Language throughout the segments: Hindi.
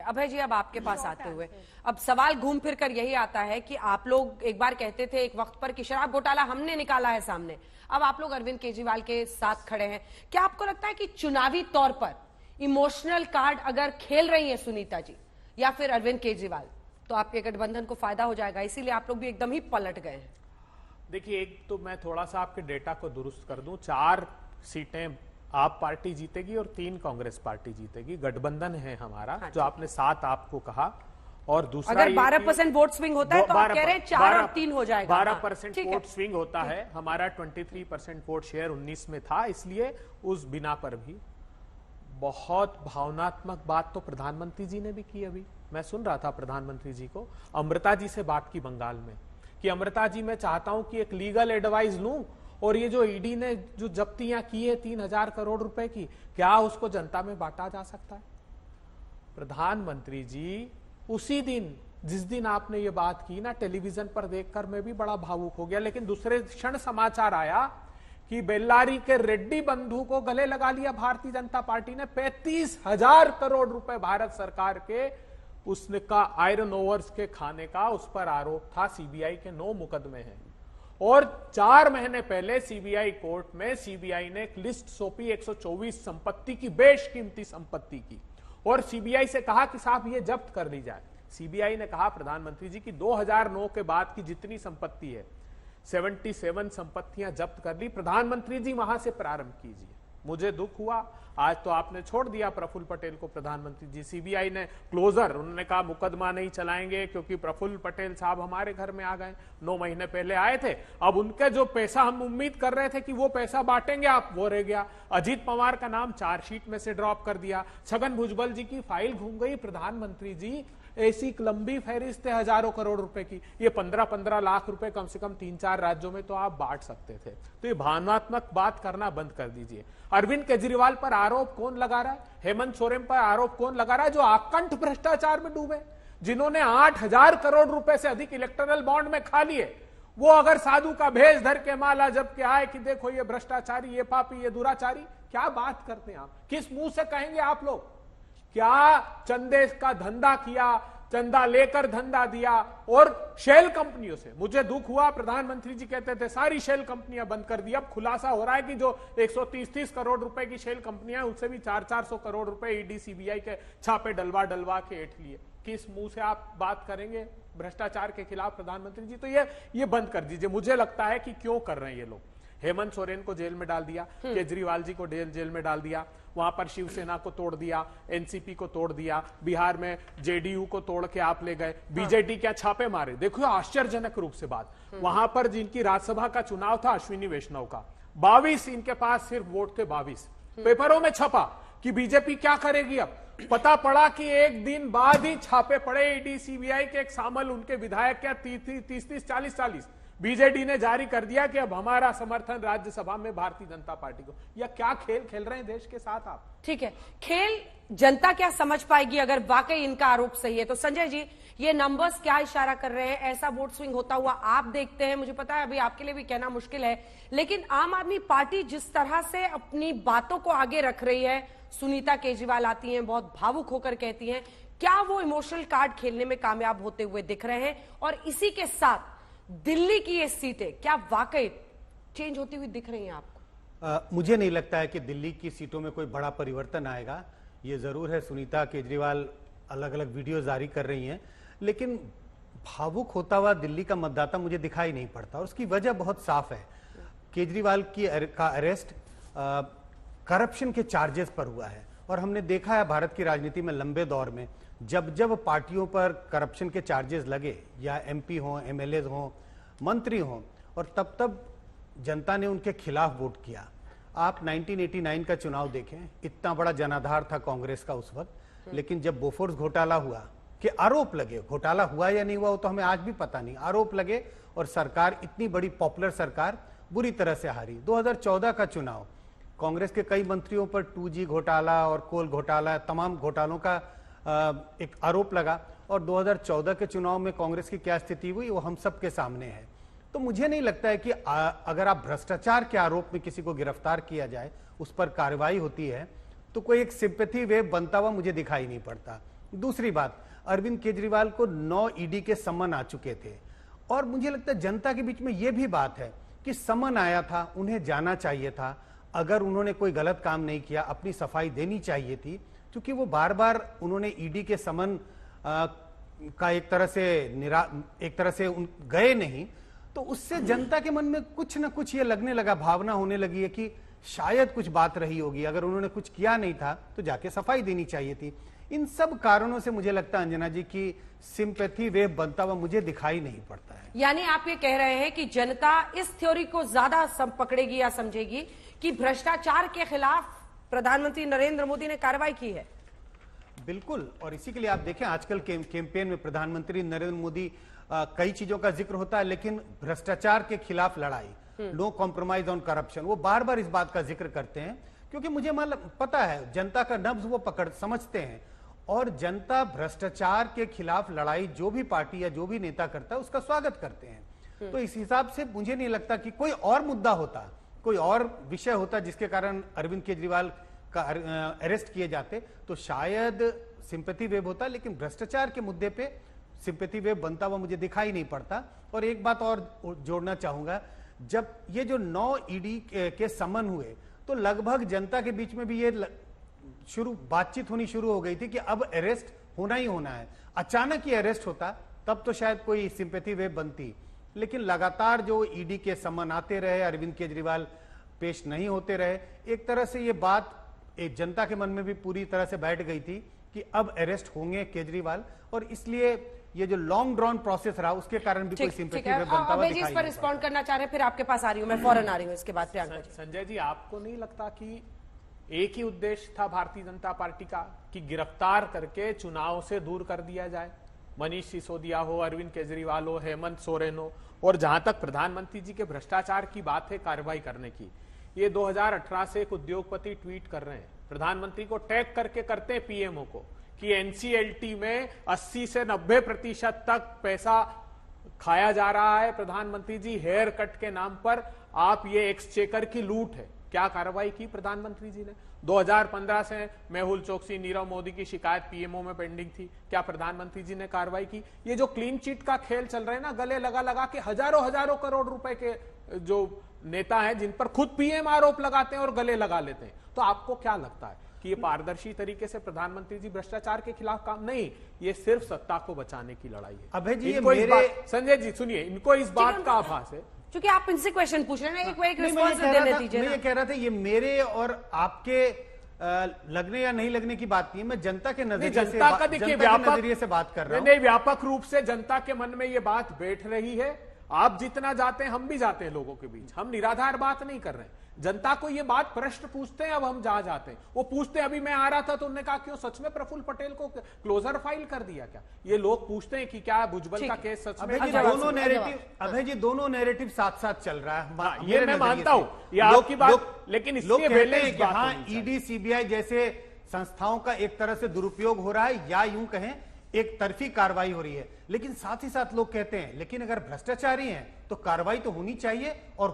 अभय जी, अब आपके पास आते हुए अब सवाल घूम फिर कर यही आता है कि आप लोग एक बार कहते थे एक वक्त पर कि शराब घोटाला हमने निकाला है सामने, अब आप लोग अरविंद केजरीवाल के साथ खड़े हैं। क्या आपको लगता है कि चुनावी तौर पर इमोशनल कार्ड अगर खेल रही है सुनीता जी या फिर अरविंद केजरीवाल, तो आपके गठबंधन को फायदा हो जाएगा, इसीलिए आप लोग भी एकदम ही पलट गए हैं? देखिए, एक तो मैं थोड़ा सा आपके डेटा को दुरुस्त कर दूं, 4 सीटें आप पार्टी जीतेगी और 3 कांग्रेस पार्टी जीतेगी। गठबंधन है हमारा। हाँ, जो आपने 7 आपको कहा, और दूसरा अगर 12% वोट स्विंग होता है तो आप कह रहे हैं 4 और 3 हो जाएगा। 12% वोट स्विंग होता है। हमारा 23% वोट शेयर 19 में था, इसलिए उस बिना पर भी बहुत भावनात्मक बात तो प्रधानमंत्री जी ने भी की। अभी मैं सुन रहा था प्रधानमंत्री जी को, अमृता जी से बात की बंगाल में कि अमृता जी, मैं चाहता हूं कि एक लीगल एडवाइस लूं, और ये जो ईडी ने जो जब्तियां की है 3000 करोड़ रुपए की, क्या उसको जनता में बांटा जा सकता है? प्रधानमंत्री जी उसी दिन, जिस दिन आपने ये बात की ना, टेलीविजन पर देखकर मैं भी बड़ा भावुक हो गया, लेकिन दूसरे क्षण समाचार आया कि बेल्लारी के रेड्डी बंधु को गले लगा लिया भारतीय जनता पार्टी ने। 35,000 करोड़ रुपए भारत सरकार के उसने का आयरन ओवर्स के खाने का उस पर आरोप था। सीबीआई के 9 मुकदमे हैं, और 4 महीने पहले सीबीआई कोर्ट में सीबीआई ने एक लिस्ट सौंपी 124 संपत्ति की, बेशकीमती संपत्ति की, और सीबीआई से कहा कि साहब ये जब्त कर ली जाए। सीबीआई ने कहा प्रधानमंत्री जी की 2009 के बाद की जितनी संपत्ति है 77 संपत्तियां जब्त कर ली। प्रधानमंत्री जी वहां से प्रारंभ कीजिए। मुझे दुख हुआ, आज तो आपने छोड़ दिया प्रफुल्ल पटेल को प्रधानमंत्री जी। सीबीआई ने क्लोजर, उन्होंने कहा मुकदमा नहीं चलाएंगे क्योंकि प्रफुल्ल पटेल साहब हमारे घर में आ गए, 9 महीने पहले आए थे। अब उनके जो पैसा हम उम्मीद कर रहे थे कि वो पैसा बांटेंगे आप, वो रह गया। अजीत पवार का नाम चार्जशीट में से ड्रॉप कर दिया। छगन भुजबल जी की फाइल घूम गई। प्रधानमंत्री जी, ऐसी लंबी फहरिस्त है हजारों करोड़ रुपए की, ये 15-15 लाख रुपए कम से कम 3-4 राज्यों में तो आप बांट सकते थे। तो ये भावनात्मक बात करना बंद कर दीजिए। अरविंद केजरीवाल पर आरोप कौन लगा रहा है? हेमंत सोरेन पर आरोप कौन लगा रहा है? जो आकंठ भ्रष्टाचार में डूबे, जिन्होंने 8,000 करोड़ रुपए से अधिक इलेक्टोरल बॉन्ड में खा लिए, वो अगर साधु का भेष धर के माला जब के आए कि देखो ये भ्रष्टाचारी, ये पापी, ये दुराचारी, क्या बात करते हैं आप? किस मुंह से कहेंगे आप लोग? क्या चंदे का धंधा किया, चंदा लेकर धंधा दिया, और शेल कंपनियों से। मुझे दुख हुआ, प्रधानमंत्री जी कहते थे सारी शेल कंपनियां बंद कर दी। अब खुलासा हो रहा है कि जो 130-30 करोड़ रुपए की शेल कंपनियां, उससे भी 400-400 करोड़ रुपए ईडी सीबीआई के छापे डलवा के ऐंठ लिए। किस मुंह से आप बात करेंगे भ्रष्टाचार के खिलाफ प्रधानमंत्री जी? तो ये बंद कर दीजिए। मुझे लगता है कि क्यों कर रहे हैं ये लोग। हेमंत सोरेन को जेल में डाल दिया, केजरीवाल जी को जेल में डाल दिया, वहां पर शिवसेना को तोड़ दिया, एनसीपी को तोड़ दिया, बिहार में जेडीयू को तोड़ के आप ले गए, बीजेडी क्या छापे मारे। देखो आश्चर्यजनक रूप से बात, वहां पर जिनकी राज्यसभा का चुनाव था अश्विनी वैष्णव का, 22 इनके पास सिर्फ वोट थे, 22 पेपरों में छपा कि बीजेपी क्या करेगी। अब पता पड़ा कि एक दिन बाद ही छापे पड़े ईडी सीबीआई के, एक शामिल उनके विधायक क्या 30-30, 40-40 बीजेडी ने जारी कर दिया कि अब हमारा समर्थन राज्यसभा में भारतीय जनता पार्टी को। या क्या खेल खेल रहे हैं देश के साथ आप? ठीक है, खेल जनता क्या समझ पाएगी अगर वाकई इनका आरोप सही है? तो संजय जी, ये नंबर्स क्या इशारा कर रहे हैं? ऐसा वोट स्विंग होता हुआ आप देखते हैं? मुझे पता है अभी आपके लिए भी कहना मुश्किल है, लेकिन आम आदमी पार्टी जिस तरह से अपनी बातों को आगे रख रही है, सुनीता केजरीवाल आती हैं, बहुत भावुक होकर कहती हैं, क्या वो इमोशनल कार्ड खेलने में कामयाब होते हुए दिख रहे हैं? और इसी के साथ दिल्ली की ये सीटें क्या वाकई चेंज होती हुई दिख रही हैं आपको? मुझे नहीं लगता है कि दिल्ली की सीटों में कोई बड़ा परिवर्तन आएगा। ये जरूर है सुनीता केजरीवाल अलग अलग वीडियो जारी कर रही हैं, लेकिन भावुक होता हुआ दिल्ली का मतदाता मुझे दिखाई नहीं पड़ता, और उसकी वजह बहुत साफ है। केजरीवाल का अरेस्ट करप्शन के चार्जेस पर हुआ है, और हमने देखा है भारत की राजनीति में लंबे दौर में जब जब पार्टियों पर करप्शन के चार्जेस लगे, या एमपी हों, एमएलए हों, मंत्री हों, और तब तब जनता ने उनके खिलाफ वोट किया। आप 1989 का चुनाव देखें, इतना बड़ा जनाधार था कांग्रेस का उस वक्त, लेकिन जब बोफोर्स घोटाला हुआ कि आरोप लगे, घोटाला हुआ या नहीं हुआ वो तो हमें आज भी पता नहीं, आरोप लगे और सरकार, इतनी बड़ी पॉपुलर सरकार बुरी तरह से हारी। 2014 का चुनाव, कांग्रेस के कई मंत्रियों पर 2G घोटाला और कोल घोटाला, तमाम घोटालों का एक आरोप लगा, और 2014 के चुनाव में कांग्रेस की क्या स्थिति हुई वो हम सबके सामने है। तो मुझे नहीं लगता है कि अगर आप भ्रष्टाचार के आरोप में किसी को गिरफ्तार किया जाए, उस पर कार्रवाई होती है, तो कोई एक सिंपैथी वेव बनता हुआ मुझे दिखाई नहीं पड़ता। दूसरी बात, अरविंद केजरीवाल को 9 ईडी के सम्मन आ चुके थे और मुझे लगता है जनता के बीच में यह भी बात है कि सम्मन आया था, उन्हें जाना चाहिए था। अगर उन्होंने कोई गलत काम नहीं किया, अपनी सफाई देनी चाहिए थी, क्योंकि वो बार बार उन्होंने ईडी के सम्मन का एक तरह से गए नहीं, तो उससे जनता के मन में कुछ ना कुछ ये लगने लगा, भावना होने लगी है कि शायद कुछ बात रही होगी। अगर उन्होंने कुछ किया नहीं था तो जाके सफाई देनी चाहिए थी। इन सब कारणों से मुझे लगता है अंजना जी की सिंपैथी वेव बनता हुआ मुझे दिखाई नहीं पड़ता है। यानी आप ये कह रहे हैं कि जनता इस थ्योरी को ज्यादा पकड़ेगी या समझेगी कि भ्रष्टाचार के खिलाफ प्रधानमंत्री नरेंद्र मोदी ने कार्रवाई की है। बिल्कुल, और इसी के लिए आप देखें आजकल कैंपेन में प्रधानमंत्री नरेंद्र मोदी कई चीजों का जिक्र होता है, लेकिन भ्रष्टाचार के खिलाफ लड़ाई, नो कॉम्प्रोमाइज ऑन करप्शन, वो बार बार इस बात का जिक्र करते हैं, क्योंकि मुझे पता है जनता का नब्ज वो समझते हैं। और जनता भ्रष्टाचार के खिलाफ लड़ाई जो भी पार्टी या जो भी नेता करता है उसका स्वागत करते हैं। तो इस हिसाब से मुझे नहीं लगता कि कोई और मुद्दा होता, कोई और विषय होता जिसके कारण अरविंद केजरीवाल का अरेस्ट किए जाते तो शायद सिंपैथी वेव होता, लेकिन भ्रष्टाचार के मुद्दे पे सिंपैथी वेव बनता हुआ मुझे दिखाई नहीं पड़ता। और एक बात और जोड़ना चाहूंगा, जब ये जो 9 ईडी के सम्मन हुए तो लगभग जनता के बीच में भी ये बातचीत होनी शुरू हो गई थी कि अब अरेस्ट होना ही होना है। अचानक ये अरेस्ट होता तब तो शायद कोई सिंपैथी वेव बनती, लेकिन लगातार जो ईडी के सम्मन आते रहे, अरविंद केजरीवाल पेश नहीं होते रहे, एक तरह से ये बात एक जनता के मन में भी पूरी तरह से बैठ गई थी कि अब अरेस्ट होंगे केजरीवाल, और इसलिए ये जो लॉन्ग ड्रॉन प्रोसेस रहा उसके कारण भी कोई सिंपैथी वेव बनता हुआ दिखाई इस पर रिस्पॉन्ड करना चाह रहे हैं, फिर आपके पास आ रही हूं मैं, फौरन आ रही हूं इसके बाद प्रियंका जी। संजय जी, आपको नहीं लगता कि एक ही उद्देश्य था भारतीय जनता पार्टी का कि गिरफ्तार करके चुनाव से दूर कर दिया जाए? मनीष सिसोदिया हो, अरविंद केजरीवाल हो, हेमंत सोरेन हो, और जहां तक प्रधानमंत्री जी के भ्रष्टाचार की बात है कार्रवाई करने की, ये 2018 से एक उद्योगपति ट्वीट कर रहे हैं, प्रधानमंत्री को टैग करके करते हैं पीएमओ को कि एनसीएलटी में 80 से 90% तक पैसा खाया जा रहा है। प्रधानमंत्री जी, हेयर कट के नाम पर आप ये एक्सचेकर की लूट है। क्या कार्रवाई की प्रधानमंत्री जी ने? 2015 से मेहुल चोकसी, नीरव मोदी की शिकायत पीएमओ में पेंडिंग थी, क्या प्रधानमंत्री जी ने कार्रवाई की? ये जो क्लीन चिट का खेल चल रहा है ना, गले लगा लगा के हजारों करोड़ रुपए के जो नेता हैं जिन पर खुद पीएम आरोप लगाते हैं और गले लगा लेते हैं, तो आपको क्या लगता है कि ये पारदर्शी तरीके से प्रधानमंत्री जी भ्रष्टाचार के खिलाफ काम नहीं, ये सिर्फ सत्ता को बचाने की लड़ाई है? अभय जी, संजय जी सुनिए, इनको इस बात का आभास है, क्योंकि आप इनसे क्वेश्चन पूछ रहे हैं, एक रिस्पॉन्स देने दीजिए। मैं ये कह रहा था, ये मेरे और आपके लगने या नहीं लगने की बात नहीं है, मैं जनता के नजरिए से बात कर रहा हूं। नहीं, व्यापक रूप से जनता के मन में ये बात बैठ रही है। आप जितना जाते हैं हम भी जाते हैं लोगों के बीच, हम निराधार बात नहीं कर रहे हैं। जनता को ये बात प्रश्न पूछते हैं, अब हम जहां जाते हैं वो पूछते हैं। अभी मैं आ रहा था तो उन्होंने कहा क्यों सच में प्रफुल्ल पटेल को क्लोजर फाइल कर दिया क्या? ये लोग पूछते हैं कि क्या भुजबल का केस सच में? दोनों नैरेटिव, अभय जी, दोनों नैरेटिव साथ साथ चल रहा है। ये मैं मानता हूं, ये आपकी बात, लेकिन लोग कहते हैं कि हाँ, ईडी सीबीआई जैसे संस्थाओं का एक तरह से दुरुपयोग हो रहा है, या यूं कहें एक तरफी कार्रवाई हो रही है। लेकिन साथ ही साथ लोग कहते हैं लेकिन अगर भ्रष्टाचारी हैं तो कार्रवाई तो होनी चाहिए, और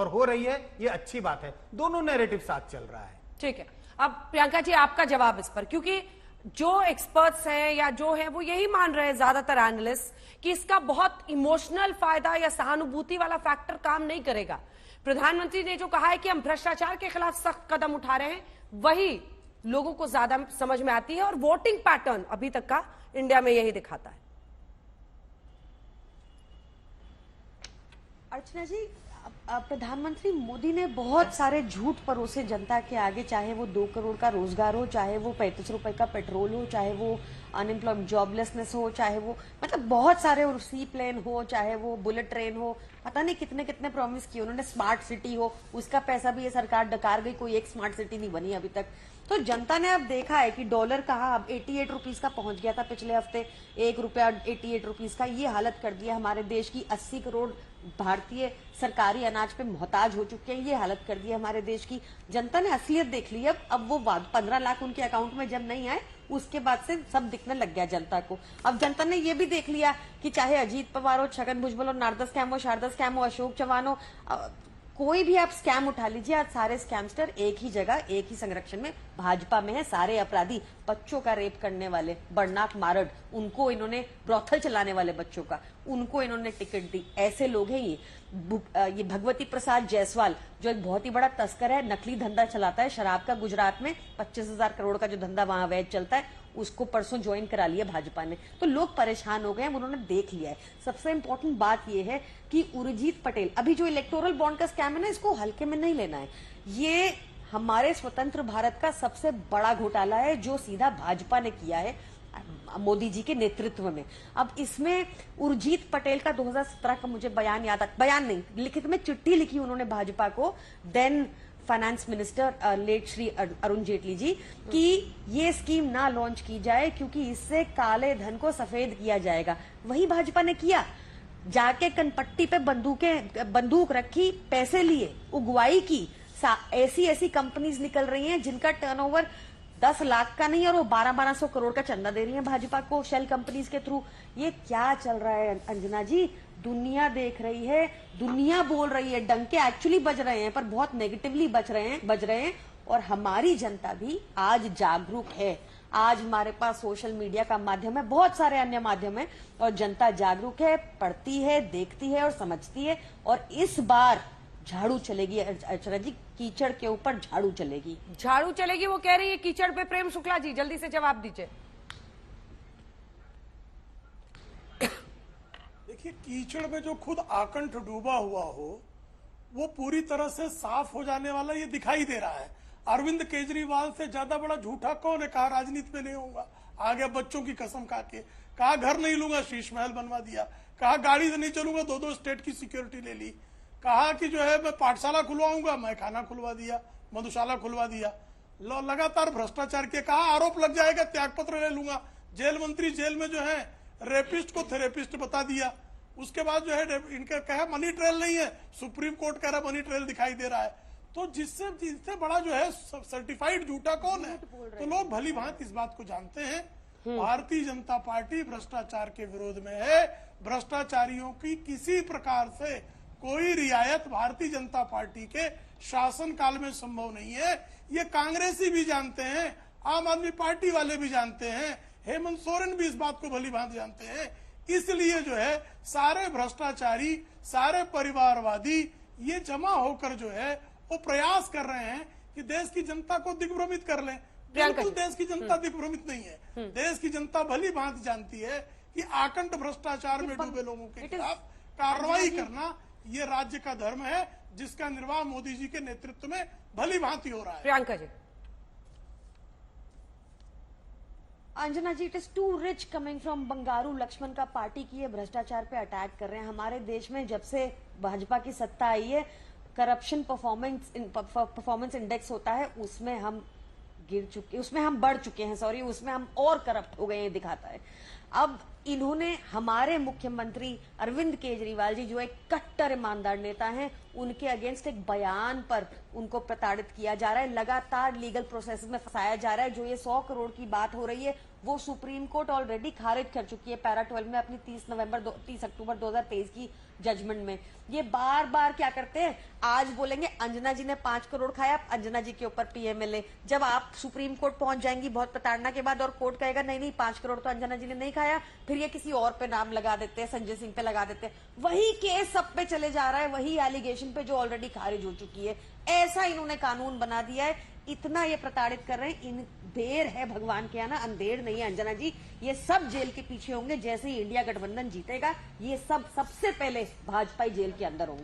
हो रही है, ये अच्छी बात है। दोनों नैरेटिव साथ चल रहा है। ठीक है, अब प्रियंका जी आपका जवाब इस पर, क्योंकि जो एक्सपर्ट्स हैं या जो हैं वो यही मान रहे हैं, ज्यादातर एनालिस्ट, कि इसका बहुत इमोशनल फायदा या सहानुभूति वाला फैक्टर काम नहीं करेगा। प्रधानमंत्री ने जो कहा है कि हम भ्रष्टाचार के खिलाफ सख्त कदम उठा रहे हैं, वही लोगों को ज्यादा समझ में आती है, और वोटिंग पैटर्न अभी तक का इंडिया में यही दिखाता है। अर्चना जी, प्रधानमंत्री मोदी ने बहुत सारे झूठ परोसे जनता के आगे, चाहे वो 2 करोड़ का रोजगार हो, चाहे वो 35 रुपए का पेट्रोल हो, चाहे वो अनएम्प्लॉयमेंट जॉबलेसनेस हो, चाहे वो मतलब बहुत सारे, और सी प्लेन हो, चाहे वो बुलेट ट्रेन हो, पता नहीं कितने कितने प्रॉमिस किए उन्होंने। स्मार्ट सिटी हो, उसका पैसा भी ये सरकार डकार गई, कोई एक स्मार्ट सिटी नहीं बनी अभी तक। तो जनता ने अब देखा है कि डॉलर कहाँ अब 88 रुपीज का पहुंच गया था पिछले हफ्ते, 1 रुपया 88 रुपीज का। ये हालत कर दिया हमारे देश की। 80 करोड़ भारतीय सरकारी अनाज पे मोहताज हो चुके हैं, ये हालत कर दी है हमारे देश की। जनता ने असलियत देख ली। अब वो 15 लाख उनके अकाउंट में जब नहीं आए, उसके बाद से सब दिखने लग गया जनता को। अब जनता ने ये भी देख लिया कि चाहे अजीत पवार हो, छगन भुजबल हो, नारदा स्कैम हो, शारदा स्कैम हो, अशोक चौहान हो, कोई भी आप स्कैम उठा लीजिए, आज सारे स्कैमस्टर एक ही जगह एक ही संरक्षण में भाजपा में है। सारे अपराधी, बच्चों का रेप करने वाले बड़नाक मारड, उनको इन्होंने, ब्रॉथल चलाने वाले बच्चों का, उनको इन्होंने टिकट दी। ऐसे लोग हैं ये भगवती प्रसाद जायसवाल जो एक बहुत ही बड़ा तस्कर है, नकली धंधा चलाता है शराब का गुजरात में, 25,000 करोड़ का जो धंधा वहां अवैध चलता है, उसको परसों ज्वाइन करा लिया भाजपा ने। तो लोग परेशान हो गए हैं, उन्होंने देख लिया है। सबसे इंपॉर्टेंट बात यह है कि उर्जित पटेल, अभी जो इलेक्टोरल बॉन्ड का स्कैम है ना, इसको हल्के में नहीं लेना है। ये हमारे स्वतंत्र भारत का सबसे बड़ा घोटाला है जो सीधा भाजपा ने किया है मोदी जी के नेतृत्व में। अब इसमें उर्जित पटेल का 2017 का मुझे बयान याद, बयान नहीं, लिखित में चिट्ठी लिखी उन्होंने भाजपा को, then finance minister late Shri Arun Jaitley ji, कि ये स्कीम ना लॉन्च की जाए क्योंकि इससे काले धन को सफेद किया जाएगा। वही भाजपा ने किया, जाके कनपट्टी पे बंदूक रखी, पैसे लिए, उगवाई की। ऐसी कंपनीज निकल रही हैं जिनका टर्नओवर 10 लाख का नहीं और वो 1200 करोड़ का चंदा दे रही है भाजपा को शेल कंपनीज के थ्रू। ये क्या चल रहा है अंजना जी? दुनिया देख रही है, दुनिया बोल रही है, डंके एक्चुअली बज रहे हैं पर बहुत नेगेटिवली बज रहे हैं। और हमारी जनता भी आज जागरूक है। आज हमारे पास सोशल मीडिया का माध्यम है, बहुत सारे अन्य माध्यम है, और जनता जागरूक है, पढ़ती है, देखती है और समझती है। और इस बार झाड़ू चलेगी अर्चना जी, कीचड़ के ऊपर झाड़ू चलेगी। झाड़ू चलेगी वो कह रही है कीचड़ पे। प्रेम शुक्ला जी जल्दी से जवाब दीजिए। देखिए, कीचड़ में जो खुद आकंठ डूबा हुआ हो वो पूरी तरह से साफ हो जाने वाला ये दिखाई दे रहा है। अरविंद केजरीवाल से ज्यादा बड़ा झूठा कौन है? कहा राजनीति में नहीं होऊंगा, आ गया बच्चों की कसम खा के। कहा घर नहीं लूंगा, शीश महल बनवा दिया। कहा गाड़ी से नहीं चलूंगा, 2-2 स्टेट की सिक्योरिटी ले ली। कहा कि जो है मैं पाठशाला खुलवाऊंगा, मैं खाना खुलवा दिया, मधुशाला खुलवा दिया। लगातार भ्रष्टाचार के कहा आरोप लग जाएगा, त्यागपत्र ले लूंगा। जेल मंत्री जेल में जो है रेपिस्ट को थेरेपिस्ट बता दिया। उसके बाद जो है इनका कहा मनी ट्रेल नहीं है, सुप्रीम कोर्ट कह रहा मनी ट्रेल दिखाई दे रहा है। तो जिससे बड़ा जो है सर्टिफाइड झूठा कौन है? तो लोग भली भांति इस बात को जानते हैं, भारतीय जनता पार्टी भ्रष्टाचार के विरोध में है। भ्रष्टाचारियों की किसी प्रकार से कोई रियायत भारतीय जनता पार्टी के शासनकाल में संभव नहीं है। ये कांग्रेसी भी जानते हैं, आम आदमी पार्टी वाले भी जानते हैं, हेमंत सोरेन भी इस बात को भली भांति जानते हैं। इसलिए जो है सारे भ्रष्टाचारी, सारे परिवारवादी ये जमा होकर जो है वो प्रयास कर रहे हैं कि देश की जनता को दिग्भ्रमित कर लें। बिल्कुल देश की जनता दिग्भ्रमित नहीं है। देश की जनता भली भांति जानती है कि आकंठ भ्रष्टाचार में डूबे लोगों के खिलाफ कार्रवाई करना ये राज्य का धर्म है, जिसका निर्वाह मोदी जी के नेतृत्व में भली भांति हो रहा है। Priyanka ji. Anjana ji, it is too rich coming from Bangaru Laxman का पार्टी की ये भ्रष्टाचार पे अटैक कर रहे हैं। हमारे देश में जब से भाजपा की सत्ता आई है, करप्शन परफॉर्मेंस इंडेक्स होता है, उसमें हम बढ़ चुके हैं, उसमें हम और करप्ट हो गए हैं दिखाता है। अब इन्होंने हमारे मुख्यमंत्री अरविंद केजरीवाल जी जो एक कट्टर ईमानदार नेता हैं, उनके अगेंस्ट एक बयान पर उनको प्रताड़ित किया जा रहा है, लगातार लीगल प्रोसेस में फंसाया जा रहा है। जो ये 100 करोड़ की बात हो रही है वो सुप्रीम कोर्ट ऑलरेडी खारिज कर चुकी है पैरा 12 में अपनी 30 अक्टूबर 2023 की जजमेंट में। ये बार बार क्या करते हैं, आज बोलेंगे अंजना जी ने 5 करोड़ खाया, अंजना जी के ऊपर पीएमएलए। जब आप सुप्रीम कोर्ट पहुंच जाएंगी बहुत प्रताड़ना के बाद और कोर्ट कहेगा नहीं 5 करोड़ तो अंजना जी ने नहीं खाया, फिर ये किसी और पे नाम लगा देते हैं, संजय सिंह पे लगा देते हैं। वही केस सब पे चले जा रहा है, वही एलिगेशन पे जो ऑलरेडी खारिज हो चुकी है। ऐसा इन्होंने कानून बना दिया है, इतना ये प्रताड़ित कर रहे हैं। इन देर है भगवान के आना, अंधेर नहीं है अंजना जी। ये सब जेल के पीछे होंगे। जैसे ही इंडिया गठबंधन जीतेगा, ये सब सबसे पहले भाजपा जेल के अंदर होंगे।